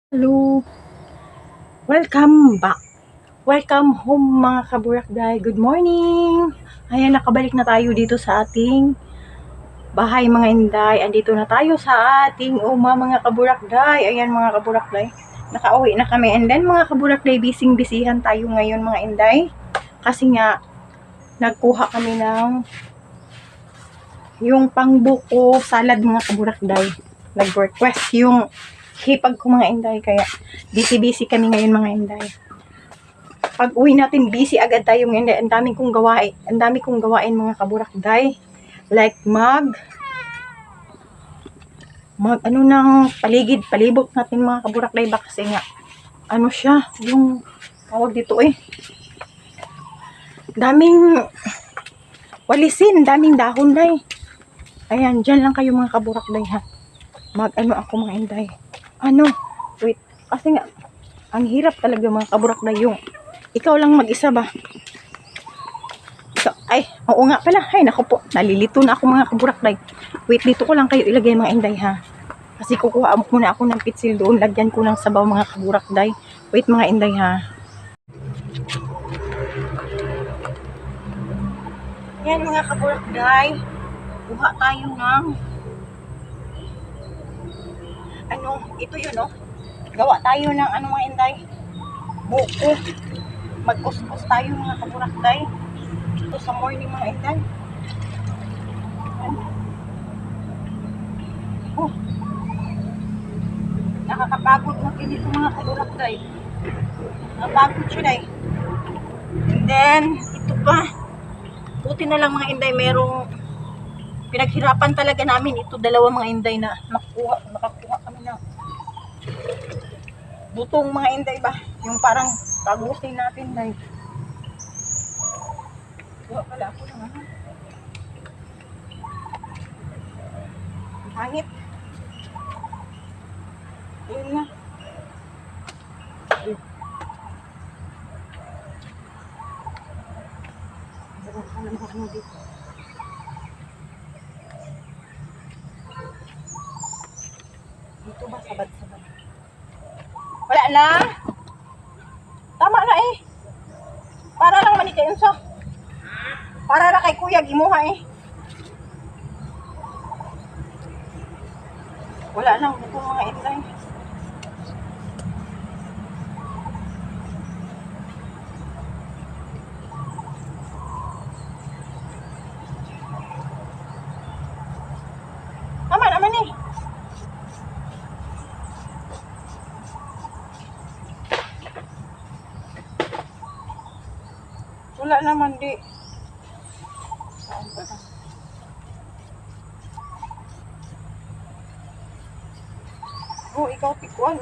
Hello, welcome back. Welcome home mga kaburakday. Good morning. Ayan, nakabalik na tayo dito sa ating bahay mga inday. Andito na tayo sa ating mga kaburakday. Ayan mga kaburakday. Nakauwi na kami. And then mga kaburakday, bising-bisihan tayo ngayon mga inday. Kasi nga, nagkuha kami ng yung pangbuko salad mga kaburakday. Nag-request yung hipag ko mga inday. Kaya busy-busy kami ngayon mga inday. Pag uwi natin, busy agad tayo ngayon. Ang dami kong gawain. Ang dami kong gawain mga kaburakday. Like ano ng palibot natin mga kaburakday ba kasi nga ano siya, yung tawag dito daming walisin, daming dahon day. Ayan, dyan lang kayo mga kaburakday ha. Ano ako mga inday. Wait, kasi nga ang hirap talaga mga kaburakday yung ikaw lang mag-isa ba. So, oo nga pala. Ay, naku po. Nalilito na ako mga kaburakday. Wait, dito ko lang kayo ilagay mga inday ha. Kasi kukuha muna ako ng pitsil doon. Lagyan ko ng sabaw mga kaburakday. Wait mga inday ha. Yan mga kaburakday. Kuha tayo ng ito yun gawa tayo ng mga inday. Buko. Magkuskus tayo mga kaburakday. Ito sa morning mga inday. Nakakapagod na ganito mga kaburakday. Nakapagod siya day. And then, ito pa. Buti na lang mga inday, merong pinaghirapan talaga namin ito, dalawa mga inday na nakakuha kami na butong mga inday ba? Yung parang tagusin natin day. Kuha pala ako ng hangit. Ayun na. Dito ba sabad-sabad? Wala na. Tama na para lang manikayon so. Para na kay kuya gimuha wala nang ito mga inday. Tama naman wala naman di. Ikaw tikuan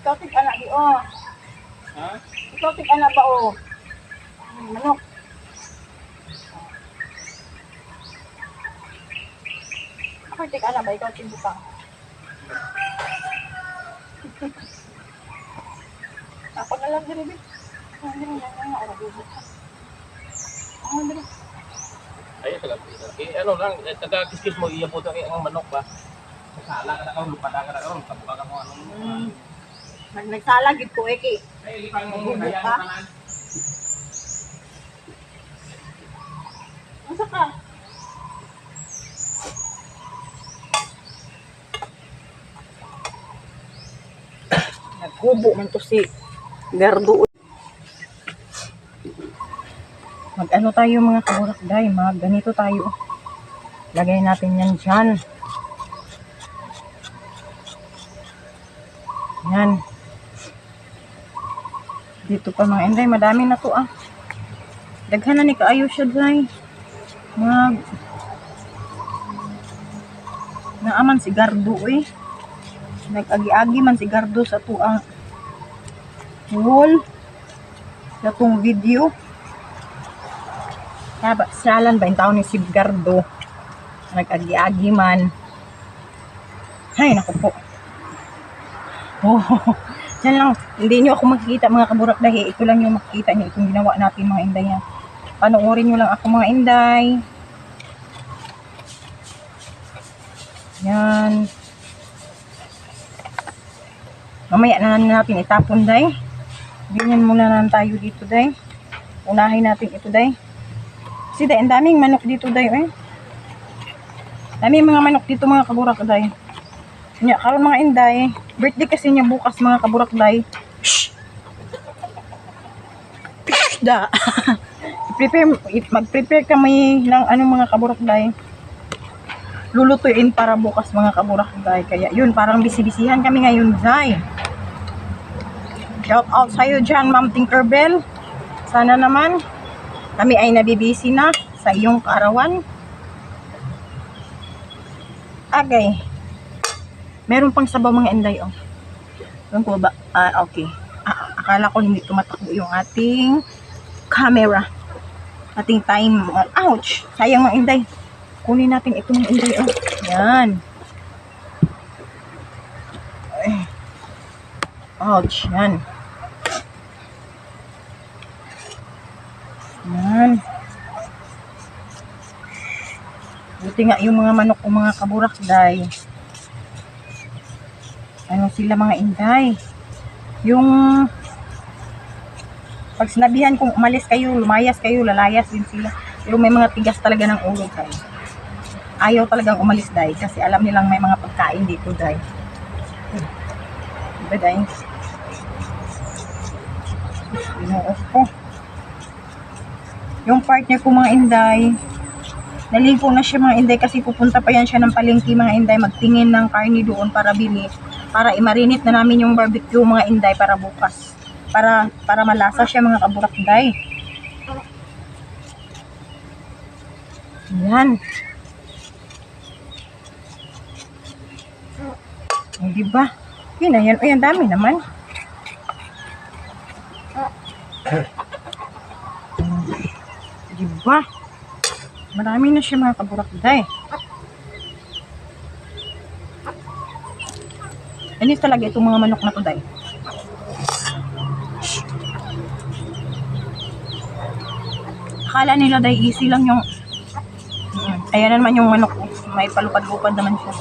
ikaw anak di ha? Ikaw anak ba manok. Ako anak ba ikaw butang. Ako na lang diri. Ay, ano lang, taga-kiskis mo, iya po ang manok ba? Sala ka na karon, lupada ka na karon, kabuka ka mo anong Nagsalag gid ko ay lipang mo kaya ka. Asa ka? Nagkubo man to si Gardo. Mag-ano tayo mga kaburakday, ganito tayo. Lagay natin yan dyan. Yan. Dito pa mga inday, madami na to ah. Daghan na ni kaayo siya day. Naaman si Gardo eh. Nag-agi-agi man si Gardo sa tuang wall. Sa tong video. Kaya salan ba yung tao ni si Gardo? Nag-agi-agi man. Ay, naku po. Oh, dyan lang. Hindi nyo ako makikita mga kaburakday. Ito lang yung makikita nyo. Itong ginawa natin mga inday. Panoorin nyo lang ako mga inday. Yan. Mamaya na natin itapon day. Ganyan muna na tayo dito day. Unahin natin ito day. Kasi day, ang daming manok dito day. Daming mga manok dito mga kaburakday. Nya, karon mga inday. Birthday kasi niya bukas mga kaburakday. Shhh! Da! Mag-prepare kami ng mga kaburakday. Lulutuin para bukas mga kaburakday. Kaya yun, parang bisibisihan kami ngayon day. Shout out sa'yo dyan, Ma'am Tinkerbell. Sana naman kami ay nabibisi na sa iyong kaarawan. Agay. Meron pang sabaw mga inday oh. Doon ko ba? Okay. Akala ko hindi tumatakbo yung ating camera. Ating time. Ouch! Sayang mga inday. Kunin natin ito mga inday oh. Yan. Ouch. Yan. Yan. Buti nga yung mga manok o mga kaburakday. Ano sila mga inday. Yung pag sinabihan kung umalis kayo, lumayas kayo, lalayas din sila. Pero may mga tigas talaga ng ulo day. Ayaw talagang umalis day kasi alam nilang may mga pagkain dito day. Diba day? Binuos ko. Yung partner ko mga inday, naligo na siya mga inday kasi pupunta pa yan siya ng palengke mga inday, magtingin ng karne doon para bili. Para i-marinate na namin yung barbecue mga inday para bukas. Para malasa siya mga kaburakday. Yan. O, diba? Yun na yan. O, yan dami naman. Diba? Marami na siya mga kaburakday. Anis talaga itong mga manok na to day. Akala nila day easy lang yung ayan naman yung manok. May palupad-lupad naman siya.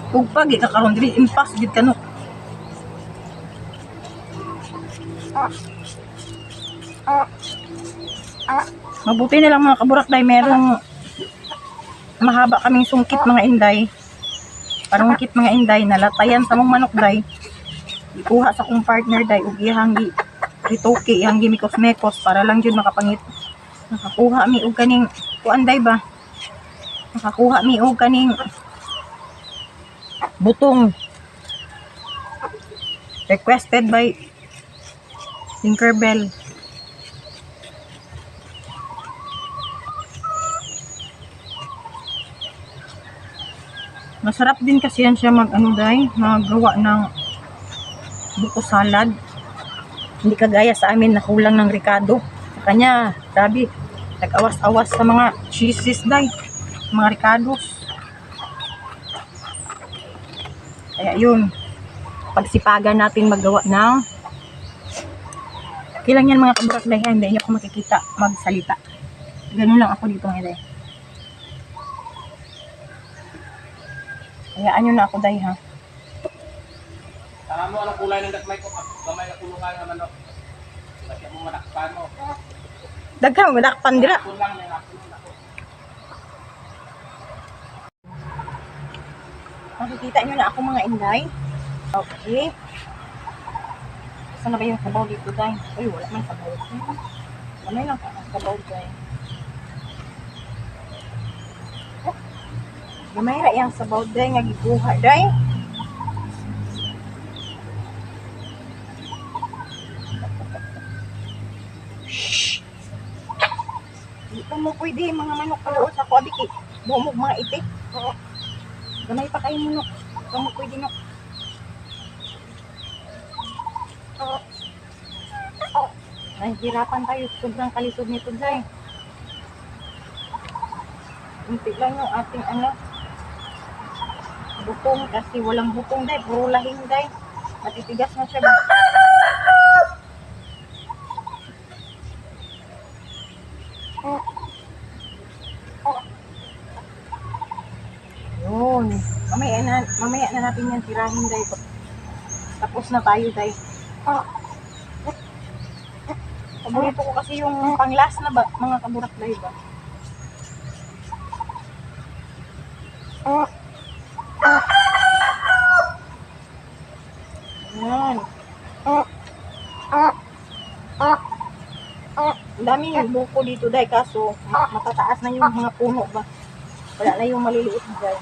Pugpag, ikakaroon dili impas gid kanok. Mabuti na lang mga kaburakday, merong mahaba kaming sungkit mga inday. Parang kit mga inday, nalatayan sa mong manok day. Ikuha sa kong partner day, ug ihang ritoke, ihang gimikos-mekos para lang jud makapangit. Nakakuha mi og kaning kuan day ba? Nakakuha mi og kaning butong. Requested by Tinkerbell. Masarap din kasi yan siya magawa ng buko salad. Hindi kagaya sa amin na kulang ng ricado. Sa kanya, grabe, nag-awas-awas sa mga cheeses day, mga ricados. Kaya yun, pagsipagan natin magawa ng kilang yan mga kaburakday, hindi nyo ako makikita magsalita. Ganun lang ako dito ngayon. Hayaan nyo na ako day ha. Tama mo, anong kulay ng dakmay ko? Gamay na kulungan ng manok. Kasi mo manakpan mo. Daghang madakpan dira. Hapon lang yan, hapon lang ako. Makikita nyo na ako mga inday. Okay. Saan na ba yung sabaw dito, day? Uy, wala man sabaw. Wala lang sabaw, day. Gamay ra yung sabaw, day. Nga giguha, day. Shhh! Di pa mo pwede mga manok pala sa ko, abiki. Bumog mga itik. Gamay pa kayo manok. Di pa mo pwede, no? Nahihirapan tayo. Sobrang kalisod nito, day. Unti lang yung ating butong kasi walang butong, day. Puro lahing, day. Matitigas na siya ba? Yun. Mamaya na natin yan tirahin, day. Tapos na tayo, day. Paborito ko kasi yung panglas na ba, mga kaburak, day ba? Yan. Ang daming buko dito, day, kaso matataas na yung mga puno ba? Wala na yung maliliit dyan.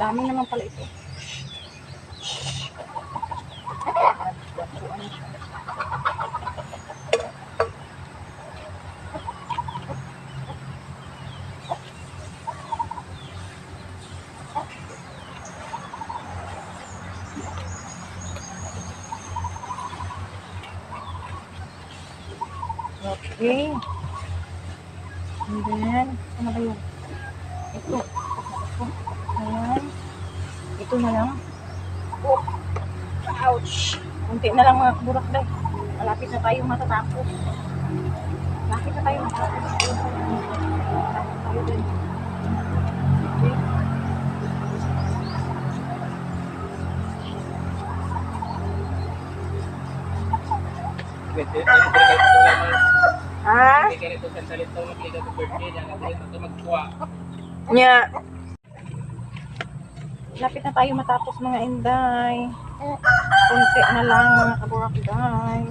Dami naman pala ito. Okay. And then, ano ba yun? Ito. Ayan. Ito na lang. Oh. Ouch. Kunti na lang mga kaburak, day. Malapit na tayo matatapos. Malapit na tayo matatapos. Malapit tayo din. Okay. Ha? Hindi ganito sa salito mag-liga sa birthday niya. Kasi ito magkuha. Nya. Lapit na tayo matapos mga inday. Kunti na lang mga kaburak, day.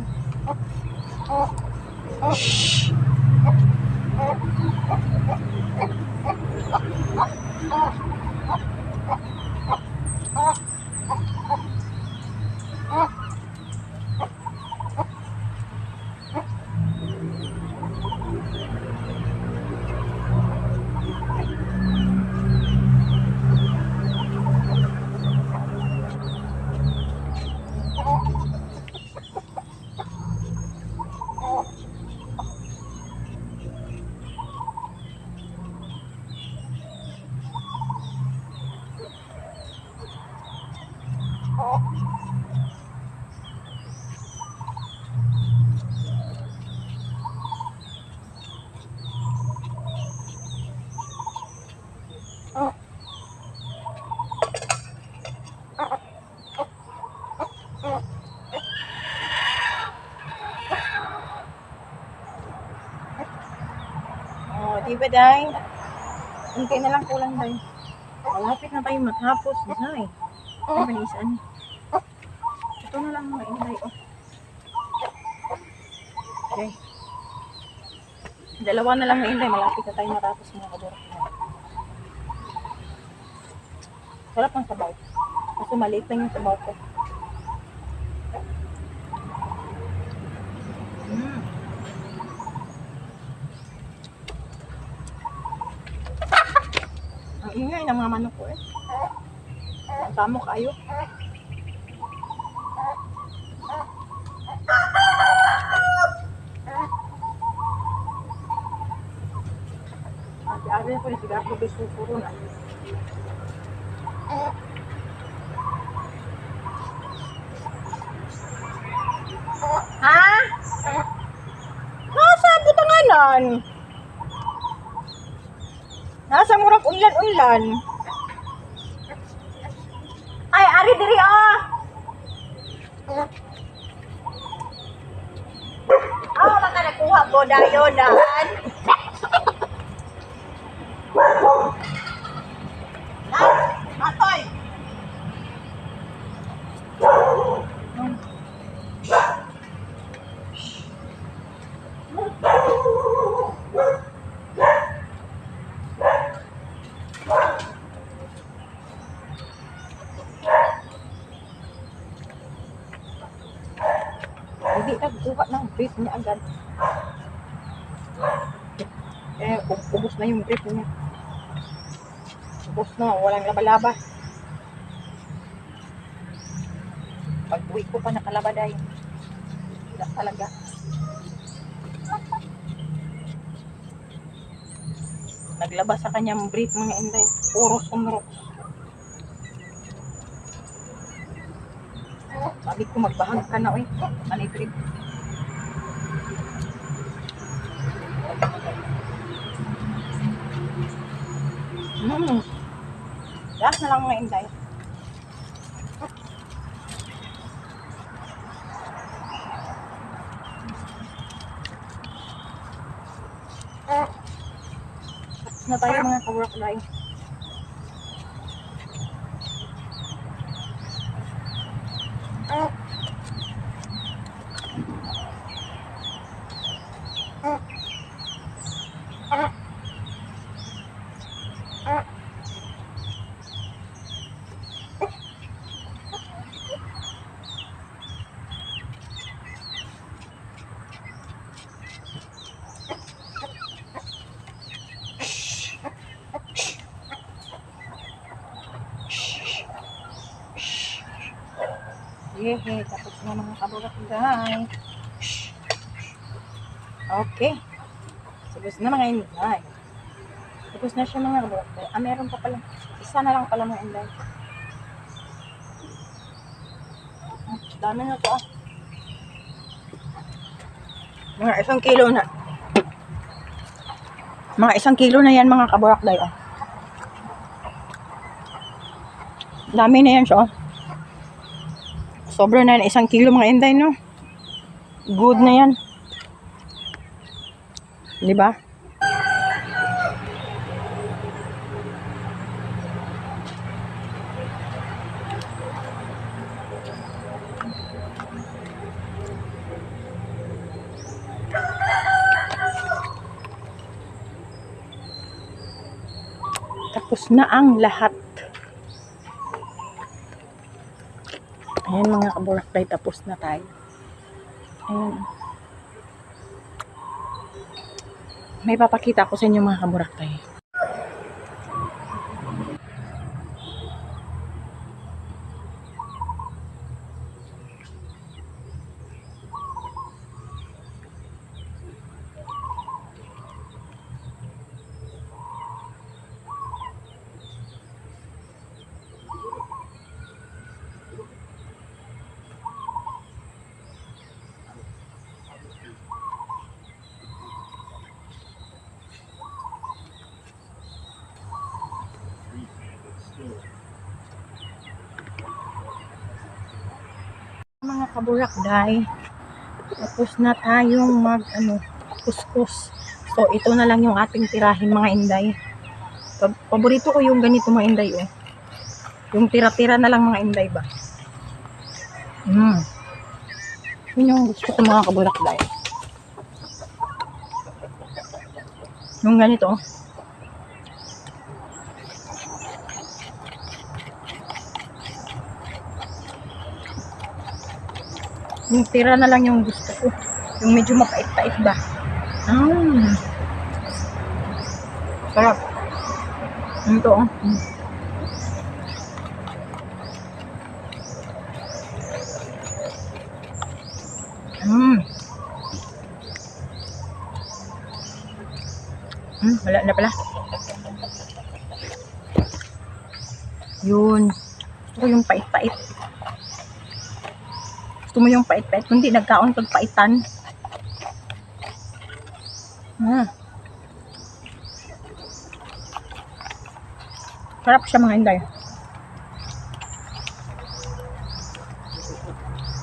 Oh, di ba, day? Kunti na lang kulang, day. Malapit na tayo matapos, day. Ano ba nisan? Ito na lang mga inday, oh. Okay. Dalawa na lang mga inday, malapit na tayo matapos mga kaburak. Sarap ang sabaw. Kasi maliit lang yung sabaw ko. Ang ingay ng mga manok ko eh. Ang tamo kayo. Ate-ate ko yung sigaw ko bisupuro na. Ha? Nasa butanganan. Nasa murag unlan-unlan. Ay, ari diri ah. Maka nakuha ko dayon daan. Atoy. Hindi nagkuha ng brief niya agad. Ubos na yung brief niya. Ubos na, walang laba-laba. Pag-uwi ko pa nakalabaday. Wala talaga. Naglabas sa kanyang brief mga inday. Puro sunrok. Sabi ko magbahag ka na, Manay brief. Last na lang mga inday. Na tayo mga kaburak-lay. Yehe, tapos na mga kaburak-lay. Okay. Tapos na mga inday. Tapos na siya mga kaburak-lay. Meron pa pala. Isa na lang pala mga inday. Dami na to. Mga 1 kilo na. Mga 1 kilo na yan mga kaburak-lay. Dami na yan siya. Sobra na yan. 1 kilo mga inday, no? Good na yan. Diba? Tapos na ang lahat. Ayan mga kaburak-lay, tapos na tayo. Ayan. May papakita ko sa inyo mga kaburak-lay. Mga kaburak-lay, tapos na tayong kuskus. So ito na lang yung ating tirahin mga inday. Paborito ko yung ganito mga inday, yung tira-tira na lang mga inday ba. Yun yung gusto ko mga kaburak-lay. Yung ganito. Yung tira na lang yung gusto ko. Yung medyo mapait-pait ba. Sarap. Ito wala na pala. Yun. Ito yung pait-pait. Gusto mo yung pait-pait, kundi nagkaon kag paitan. Sarap siya mga inday.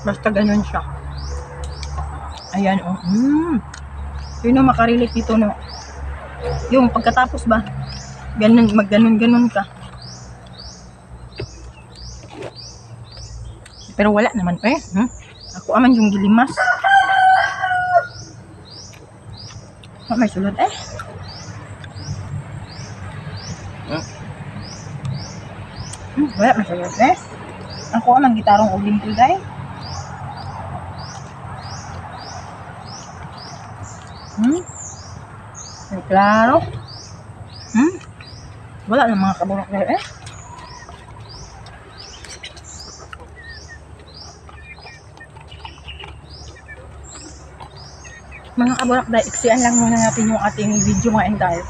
Basta ganun siya. Ayan, oh. Sino makarelate dito, no? Yung pagkatapos ba, ganun, magganon-ganon ka. Pero wala naman, eh. Ako aman yung gilimas. May sulod, eh. Wala, may sulod, eh. Ako aman gitarong uling ko, day. Ay, klaro. Wala na mga kaburok na, eh. Mga kaburak, dahil iksian lang muna natin yung ating video mga inday.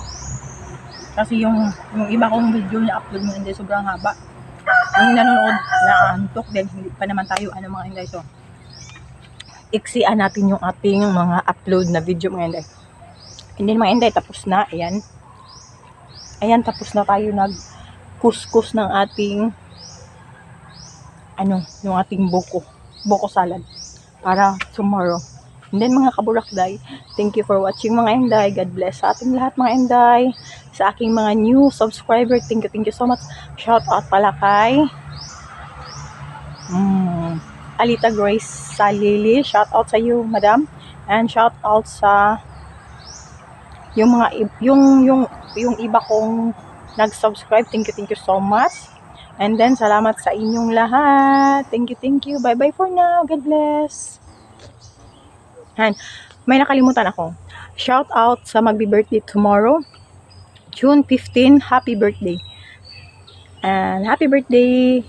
Kasi yung iba kong video na upload mo hindi sobrang haba. Yung nanonood na antok din, hindi pa naman tayo mga inday. So, iksian natin yung ating mga upload na video mga inday. Hindi mga inday, tapos na. Ayan. Ayan, tapos na tayo nag-kuskus ng ating yung ating buko salad para tomorrow. And then mga kaburakday, thank you for watching mga inday. God bless sa ating lahat mga inday. Sa aking mga new subscriber, thank you so much. Shout out pala kay Alita Grace Salili. Shout out sa you, madam. And shout out sa yung mga yung iba kong nag-subscribe. Thank you so much. And then salamat sa inyong lahat. Thank you. Bye for now. God bless. And may nakalimutan ako. Shout out sa magbi-birthday tomorrow, June 15. Happy birthday. And happy birthday.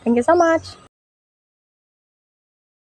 Thank you so much.